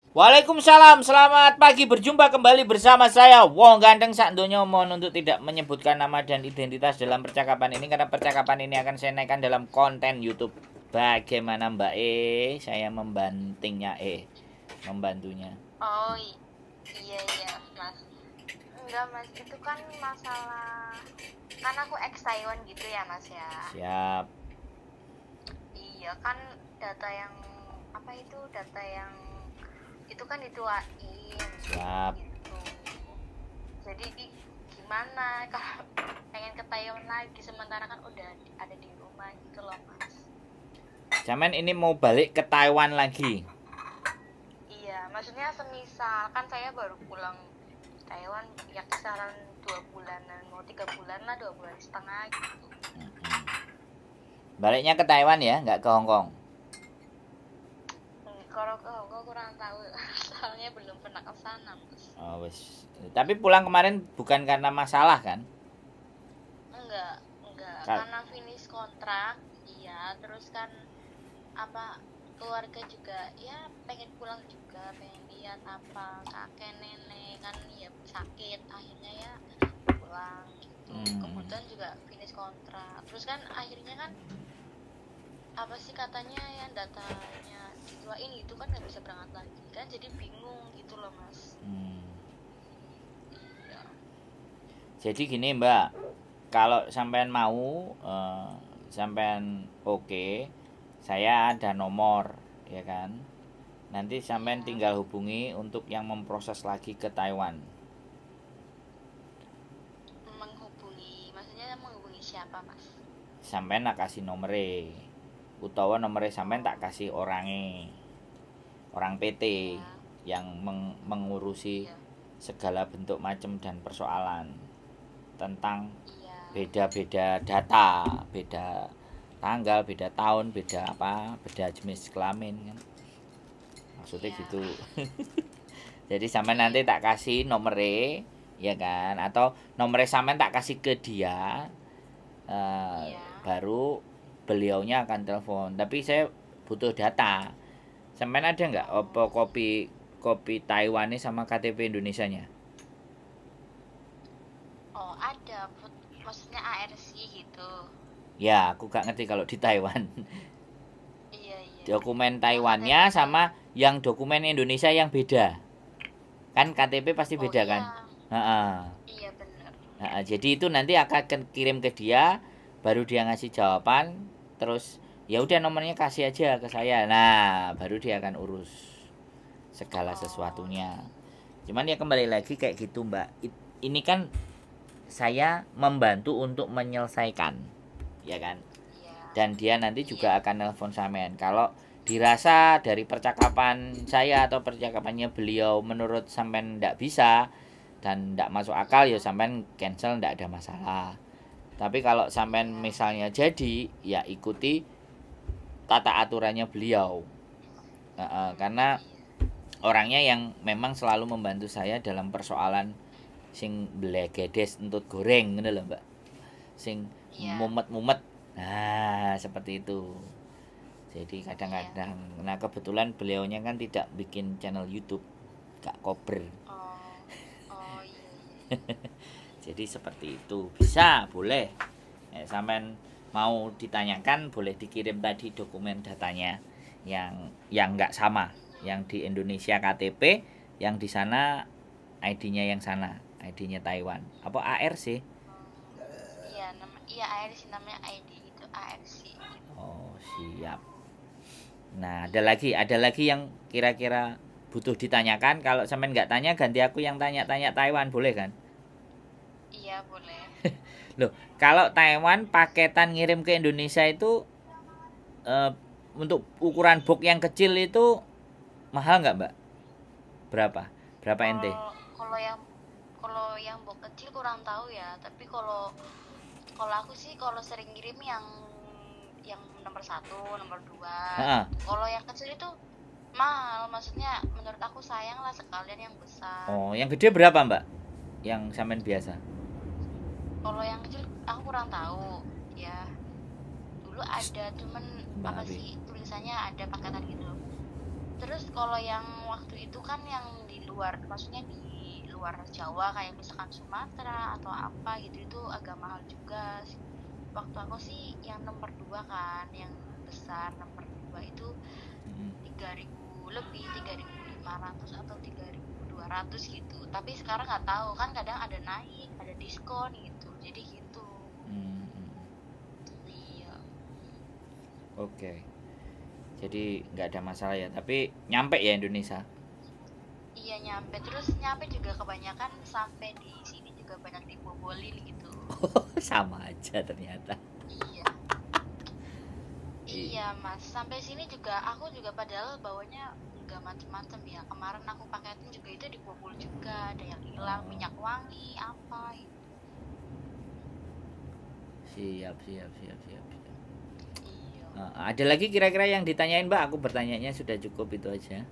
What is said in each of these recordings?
Waalaikumsalam, selamat pagi, berjumpa kembali bersama saya Wong Ganteng sak donya. Mohon untuk tidak menyebutkan nama dan identitas dalam percakapan ini karena percakapan ini akan saya naikkan dalam konten YouTube. Bagaimana Mbak Saya membantunya. Oh iya mas. Enggak mas, itu kan masalah kan aku ex Taiwan gitu ya mas ya. Siap. Iya kan data yang itu kan dituain. Siap. Gitu. Jadi gimana kalau pengen ke Taiwan lagi sementara kan udah ada di rumah gitu loh mas. Zaman ini mau balik ke Taiwan lagi. Iya, maksudnya semisal kan saya baru pulang Taiwan ya kisaran 2 bulanan, mau 3 bulan lah, 2 bulan setengah gitu. Baliknya ke Taiwan ya, nggak ke Hong Kong. Kalau ke Hong Kong kurang tahu, soalnya belum pernah ke sana mas. Oh wes. Tapi pulang kemarin bukan karena masalah kan? Enggak, karena finish kontrak, iya. Terus kan keluarga juga ya pengen pulang juga, pengen lihat kakek nenek kan ya sakit, akhirnya ya pulang gitu. Kemudian juga finish kontrak, terus kan akhirnya kan katanya yang datanya dituain itu kan nggak bisa berangkat lagi kan, jadi bingung gitu loh mas. Iya. Jadi gini Mbak, kalau sampean mau, sampean oke, saya ada nomor, ya kan. Nanti sampean tinggal hubungi untuk yang memproses lagi ke Taiwan. Maksudnya menghubungi siapa mas? Sampean tak kasih nomere, utawa nomere sampean tak kasih orang PT yang mengurusi segala bentuk macam dan persoalan tentang beda-beda data, beda tanggal, beda tahun, beda jenis kelamin kan. Maksudnya gitu. Jadi sampean nanti tak kasih nomere, ya kan, atau nomere sampean tak kasih ke dia, baru beliaunya akan telepon. Tapi saya butuh data. Sampean ada nggak kopi Taiwannya sama KTP Indonesianya? Oh ada, maksudnya ARC gitu. Ya, aku gak ngerti kalau di Taiwan. Iya. Dokumen Taiwannya sama yang dokumen Indonesia yang beda. Kan KTP pasti beda kan? Iya benar. Jadi itu nanti akan kirim ke dia, baru dia ngasih jawaban, terus ya udah nomornya kasih aja ke saya. Nah, baru dia akan urus segala sesuatunya. Cuman ya kembali lagi kayak gitu Mbak. Ini kan saya membantu untuk menyelesaikan, ya kan? Dan dia nanti juga akan nelpon sampean. Kalau dirasa dari percakapan saya atau percakapannya beliau menurut sampean ndak bisa dan ndak masuk akal, ya sampean cancel, ndak ada masalah. Tapi kalau sampean misalnya jadi, ya ikuti tata aturannya beliau. Karena orangnya yang memang selalu membantu saya dalam persoalan sing blegedes entut goreng ngono lho Mbak. Sing mumet-mumet. Nah, seperti itu. Jadi kadang-kadang nah kebetulan beliaunya kan tidak bikin channel YouTube, gak kober. Oh iya. Jadi seperti itu. Bisa, boleh. Sampean mau ditanyakan boleh dikirim tadi dokumen datanya yang enggak sama. Yang di Indonesia KTP, yang di sana ID-nya yang sana, ID-nya Taiwan. Apa ARC? Iya ARC, namanya ID itu ARC. Oh, siap. Nah, ada lagi yang kira-kira butuh ditanyakan. Kalau sampean nggak tanya, ganti aku yang tanya-tanya Taiwan, boleh kan? Iya, boleh. Loh, kalau Taiwan paketan ngirim ke Indonesia itu untuk ukuran box yang kecil itu mahal nggak Mbak? Berapa ente? Kalau yang box kecil kurang tahu ya, tapi kalau aku sih kalau sering ngirim yang nomor 1, nomor 2. Kalau yang kecil itu mahal, maksudnya menurut aku sayang lah sekalian yang besar. Oh, yang gede berapa Mbak? Yang sampean biasa? Kalau yang kecil aku kurang tahu ya. Dulu ada cuman tulisannya ada paketan gitu. Terus kalau yang waktu itu kan yang di luar, maksudnya di luar Jawa kayak misalkan Sumatera atau apa gitu itu agak mahal juga. Waktu aku sih yang nomor 2 kan, yang besar nomor 2 itu 3.000 lebih, 3.500 atau 3.200 gitu. Tapi sekarang nggak tahu kan, kadang ada naik, ada diskon gitu. Jadi gitu. Iya. Oke. Jadi nggak ada masalah ya, tapi nyampe ya Indonesia. Iya nyampe, terus nyampe juga kebanyakan sampai di sini juga banyak dibobolin gitu. Sama aja ternyata. Iya. Iya mas, sampai sini juga aku juga padahal bawanya nggak macem-macem ya. Kemarin aku paketin juga itu dibobol juga, ada yang hilang, minyak wangi apa gitu. Siap. Iya. Ada lagi kira-kira yang ditanyain Mbak? Aku bertanyanya sudah cukup itu aja.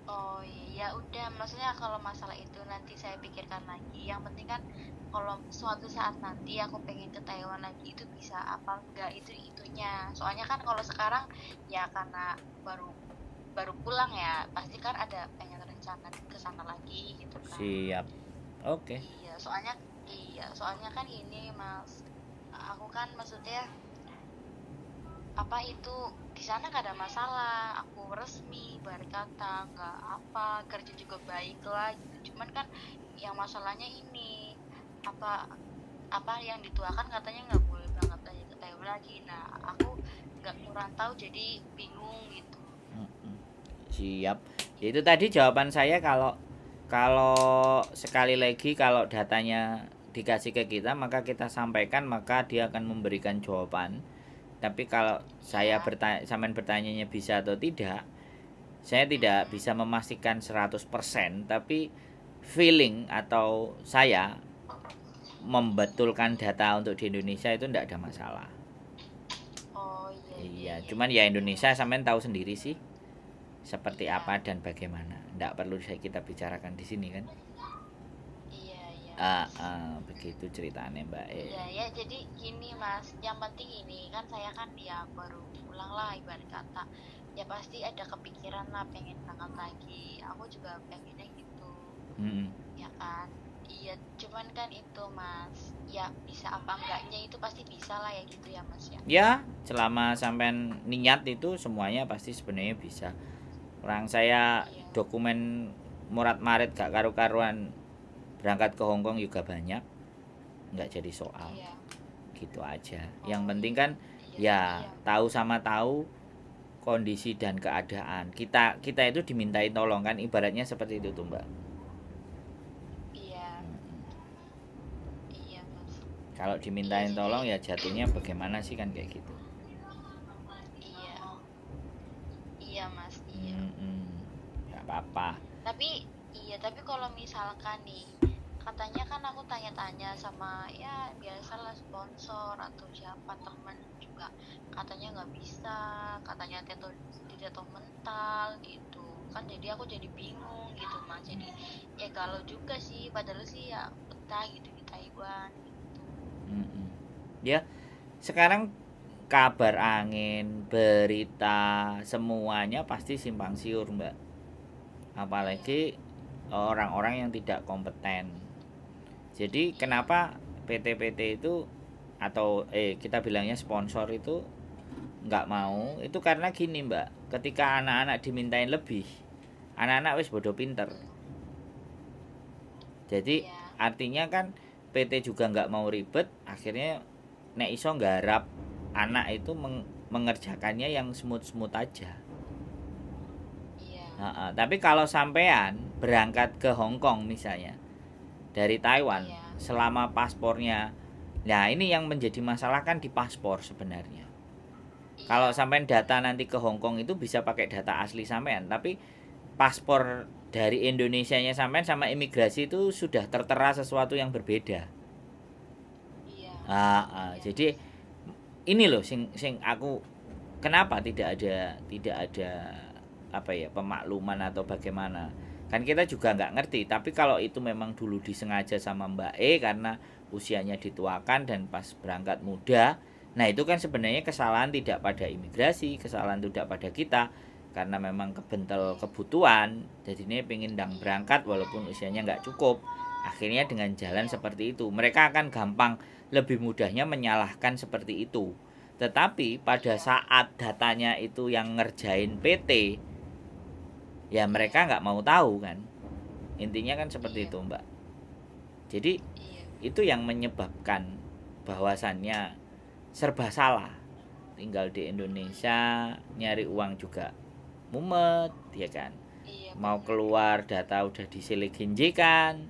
Oh iya udah, maksudnya kalau masalah itu nanti saya pikirkan lagi. Yang penting kan kalau suatu saat nanti aku pengen ke Taiwan lagi itu bisa apa enggak itu itunya. Soalnya kan kalau sekarang ya karena baru pulang ya, pasti kan ada pengen rencana ke sana lagi gitu kan. Siap. Oke. Soalnya kan ini Mas, aku kan maksudnya apa itu di sana gak ada masalah, aku resmi berkata nggak apa, kerja juga baik lah gitu. Cuman kan yang masalahnya ini apa yang dituakan katanya nggak boleh banget aja ke Taiwan lagi. Nah aku nggak kurang tahu jadi bingung gitu. Siap. Itu tadi jawaban saya. Kalau sekali lagi kalau datanya dikasih ke kita maka kita sampaikan, maka dia akan memberikan jawaban. Tapi kalau saya sampean bertanyanya bisa atau tidak, saya tidak bisa memastikan 100%, tapi feeling atau saya membetulkan data untuk di Indonesia itu tidak ada masalah. Oh iya. Cuman ya Indonesia sampean tahu sendiri sih seperti apa dan bagaimana. Tidak perlu kita bicarakan di sini kan. Begitu ceritanya Mbak. Iya ya, jadi gini Mas, yang penting ini kan saya kan ya baru pulang lah ibarat kata, ya pasti ada kepikiran lah pengen berangkat lagi. Aku juga pengennya gitu, ya kan. Iya, cuman kan itu Mas, ya bisa apa enggaknya itu pasti bisa lah ya gitu ya Mas ya. Ya, selama sampean niat itu semuanya pasti sebenarnya bisa. Orang saya dokumen murat marit gak karu-karuan berangkat ke Hongkong juga banyak, nggak jadi soal. Gitu aja. Yang penting kan tahu sama tahu kondisi dan keadaan kita itu dimintai tolong kan, ibaratnya seperti itu tuh Mbak. Iya Mas. Kalau dimintain tolong ya jatuhnya bagaimana sih kan kayak gitu. Iya Mas. Iya. Nggak apa-apa. Tapi kalau misalkan nih, katanya kan aku tanya-tanya sama ya biasalah sponsor atau siapa teman juga, katanya nggak bisa, katanya tidak tahu mental gitu kan. Jadi aku jadi bingung gitu Mas. Jadi ya kalau juga sih, padahal sih ya betah gitu di Taiwan gitu. Ya sekarang kabar angin, berita, semuanya pasti simpang siur Mbak. Apalagi orang-orang yang tidak kompeten. Jadi kenapa PT-PT itu atau kita bilangnya sponsor itu nggak mau? Itu karena gini Mbak, ketika anak-anak dimintain lebih, anak-anak wis bodoh pinter. Jadi artinya kan PT juga nggak mau ribet, akhirnya nek iso nggarap anak itu mengerjakannya yang smooth aja. Tapi kalau sampean berangkat ke Hong Kong misalnya dari Taiwan, selama paspornya, nah ini yang menjadi masalah kan di paspor sebenarnya. Kalau sampean data nanti ke Hong Kong itu bisa pakai data asli sampean, tapi paspor dari Indonesianya sampean sama imigrasi itu sudah tertera sesuatu yang berbeda. Jadi ini loh sing aku kenapa tidak ada apa ya pemakluman atau bagaimana, kan kita juga nggak ngerti. Tapi kalau itu memang dulu disengaja sama Mbak karena usianya dituakan dan pas berangkat muda, nah itu kan sebenarnya kesalahan tidak pada imigrasi, kesalahan tidak pada kita, karena memang kebentel kebutuhan, jadi ini pengen ndang berangkat walaupun usianya nggak cukup. Akhirnya dengan jalan seperti itu, mereka akan gampang, lebih mudahnya menyalahkan seperti itu. Tetapi pada saat datanya itu yang ngerjain PT, ya mereka nggak mau tahu kan. Intinya kan seperti itu, Mbak. Jadi itu yang menyebabkan bahwasannya serba salah. Tinggal di Indonesia nyari uang juga mumet, ya kan. Mau keluar data udah diselegenjikan,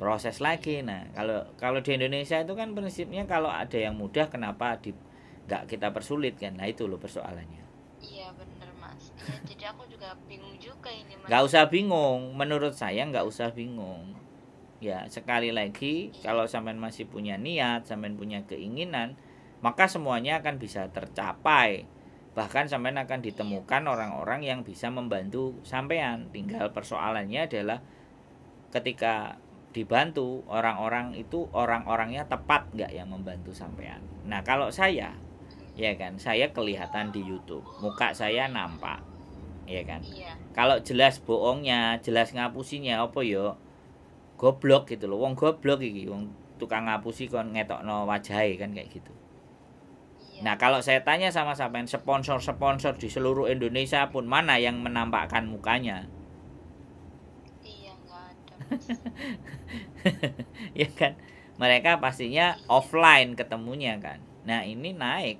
proses lagi. Nah, kalau di Indonesia itu kan prinsipnya kalau ada yang mudah kenapa nggak kita persulit kan. Nah, itu loh persoalannya. Iya bener Mas. Ya, jadi aku juga bingung juga ini Mas. Nggak usah bingung, menurut saya nggak usah bingung. Ya, sekali lagi kalau sampean masih punya niat, sampean punya keinginan, maka semuanya akan bisa tercapai. Bahkan sampean akan ditemukan orang-orang yang bisa membantu sampean. Tinggal persoalannya adalah ketika dibantu orang-orang itu orang-orangnya tepat nggak yang membantu sampean. Nah, kalau saya, ya kan, saya kelihatan di YouTube, muka saya nampak, ya kan. Kalau jelas bohongnya, jelas ngapusinya, apa yo? Goblok gitu loh, wong goblok iki, wong tukang ngapusi kon ngetokno wajahe kan kayak gitu. Nah, kalau saya tanya sama sampean, sponsor-sponsor di seluruh Indonesia pun mana yang menampakkan mukanya? Iya, enggak ada. Ya kan? Mereka pastinya offline ketemunya kan. Nah, ini naik.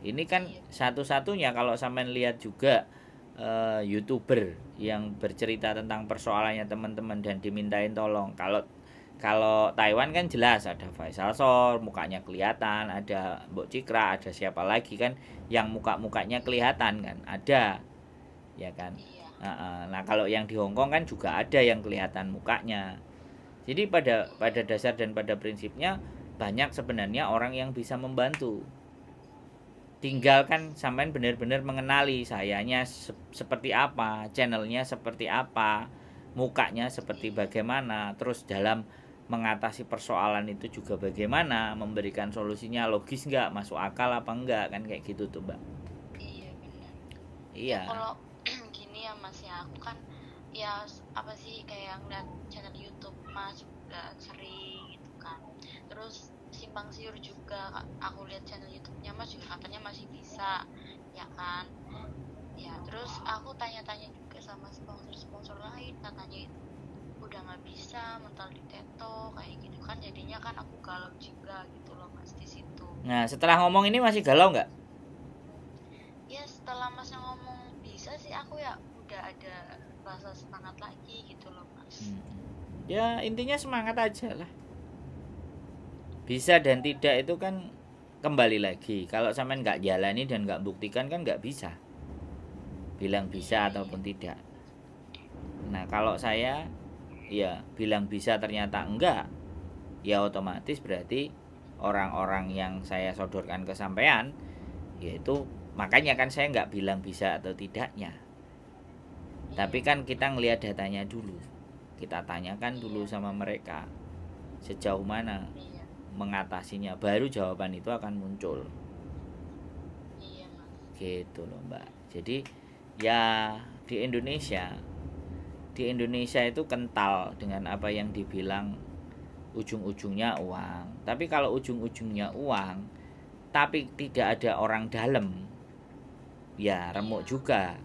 Ini kan satu-satunya kalau sampean lihat juga YouTuber yang bercerita tentang persoalannya teman-teman dan dimintain tolong. Kalau Taiwan kan jelas ada Faisal Shor, mukanya kelihatan, ada Mbok Cikra, ada siapa lagi kan yang muka-mukanya kelihatan kan, ada, ya kan. Nah, kalau yang di Hong Kong kan juga ada yang kelihatan mukanya. Jadi pada dasar dan pada prinsipnya banyak sebenarnya orang yang bisa membantu. Tinggal kan sampean benar-benar mengenali sayanya seperti apa, channelnya seperti apa, mukanya seperti bagaimana, terus dalam mengatasi persoalan itu juga bagaimana, memberikan solusinya logis nggak, masuk akal apa enggak, kan kayak gitu tuh, Mbak. Iya benar. Iya. Ya, kalau gini ya Mas ya, aku kan ya apa sih kayak ngeliat channel YouTube Mas udah sering gitu kan. Terus simpang siur juga aku lihat channel YouTube-nya Mas juga katanya masih bisa, ya kan. Ya terus aku tanya-tanya juga sama sponsor-sponsor lain, katanya udah nggak bisa, mental diteto kayak gitu kan, jadinya kan aku galau juga gitu loh Mas di situ. Nah, setelah ngomong ini masih galau nggak? Ya setelah Mas ngomong bisa sih, aku ya udah ada rasa semangat lagi gitu loh Mas. Ya intinya semangat aja lah. Bisa dan tidak itu kan kembali lagi. Kalau sampean nggak jalani dan nggak buktikan kan nggak bisa bilang bisa ataupun tidak. Nah, kalau saya ya bilang bisa ternyata enggak, ya otomatis berarti orang-orang yang saya sodorkan ke sampean, yaitu makanya kan saya nggak bilang bisa atau tidaknya. Tapi kan kita ngelihat datanya dulu, kita tanyakan dulu sama mereka sejauh mana mengatasinya, baru jawaban itu akan muncul. Gitu loh Mbak. Jadi ya di Indonesia itu kental dengan apa yang dibilang ujung-ujungnya uang. Tapi kalau ujung-ujungnya uang tapi tidak ada orang dalam, ya remuk juga.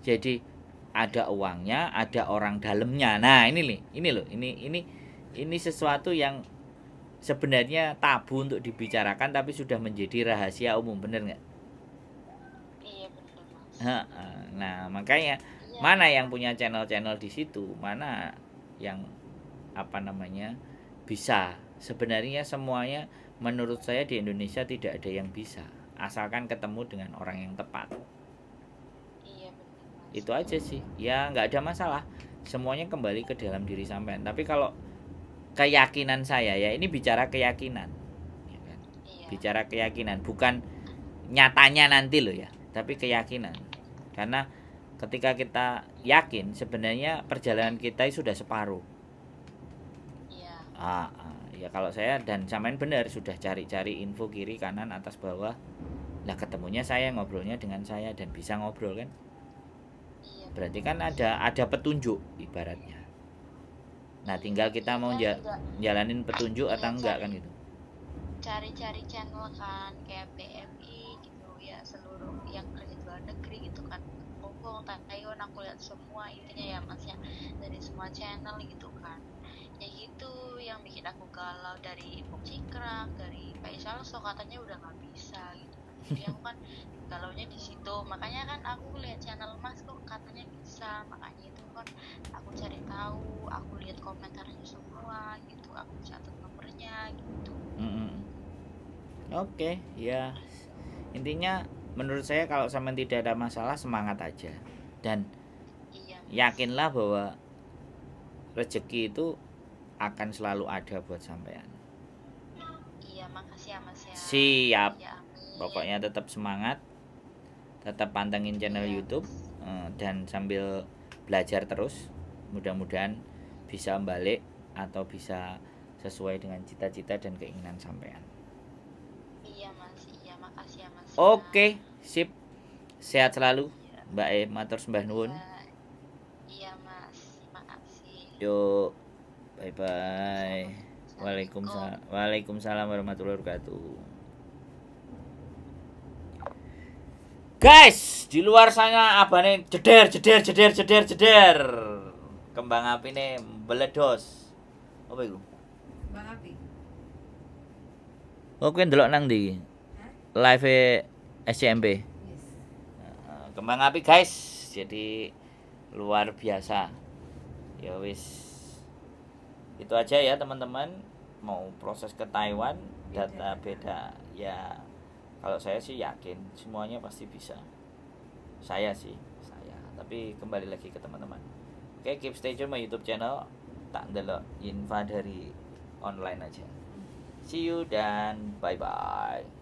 Jadi ada uangnya, ada orang dalamnya. Nah, ini sesuatu yang sebenarnya tabu untuk dibicarakan tapi sudah menjadi rahasia umum, bener nggak? Iya benar Mas. Nah, makanya mana yang punya channel-channel di situ, mana yang bisa. Sebenarnya semuanya menurut saya di Indonesia tidak ada yang bisa, asalkan ketemu dengan orang yang tepat. Iya benar Mas. Itu aja sih, ya nggak ada masalah, semuanya kembali ke dalam diri sampean. Tapi kalau keyakinan saya, ya ini bicara keyakinan, ya kan? Bicara keyakinan, bukan nyatanya nanti loh ya, tapi keyakinan. Karena ketika kita yakin, sebenarnya perjalanan kita sudah separuh. Ya kalau saya dan samain benar, sudah cari-cari info kiri kanan atas bawah, Lah ketemunya saya, ngobrolnya dengan saya dan bisa ngobrol kan. Iya. Berarti kan ada petunjuk ibaratnya. Nah, tinggal kita mau jalanin petunjuk atau enggak kan gitu. Cari-cari channel kan kayak BMI gitu ya, seluruh yang kerja di luar negeri gitu kan. Hongkong, Taiwan, aku lihat semua intinya ya Mas ya, dari semua channel gitu kan. Ya gitu yang bikin aku galau, dari Bung Cikrak, dari Pak Isalso katanya udah nggak bisa gitu kan. Jadi aku kan galaunya di situ, makanya kan aku lihat channel Mas kok katanya bisa, makanya itu kan aku cari tahu, aku lihat komentarnya semua gitu, aku catat nomornya gitu. Oke, ya intinya menurut saya kalau sampai tidak ada masalah, semangat aja dan Iya, yakinlah bahwa rezeki itu akan selalu ada buat sampean. iya, makasih ya Mas ya. Siap. Ya, amin. Pokoknya tetap semangat, tetap pantengin channel Iya, YouTube dan sambil belajar terus. Mudah-mudahan bisa balik atau bisa sesuai dengan cita-cita dan keinginan sampean. iya Mas, iya, makasih ya Mas ya. Oke, sip. Sehat selalu, Mbak E. Matur sembah nuwun. Iya Mas, makasih. Yuk, bye-bye. Waalaikumsalam warahmatullahi wabarakatuh. Guys, di luar sana abane jeder. Kembang api nih meledos. Apa itu? Kembang api. Oh, kowe ndelok nang ndi? Live SCMP. Yes. Kembang api guys. Jadi luar biasa. Ya wis. Itu aja ya teman-teman. Mau proses ke Taiwan data beda. Ya kalau saya sih yakin semuanya pasti bisa. Saya. Tapi kembali lagi ke teman-teman. Oke, keep stay tune my YouTube channel. Tak ndelok info dari online aja. See you dan bye bye.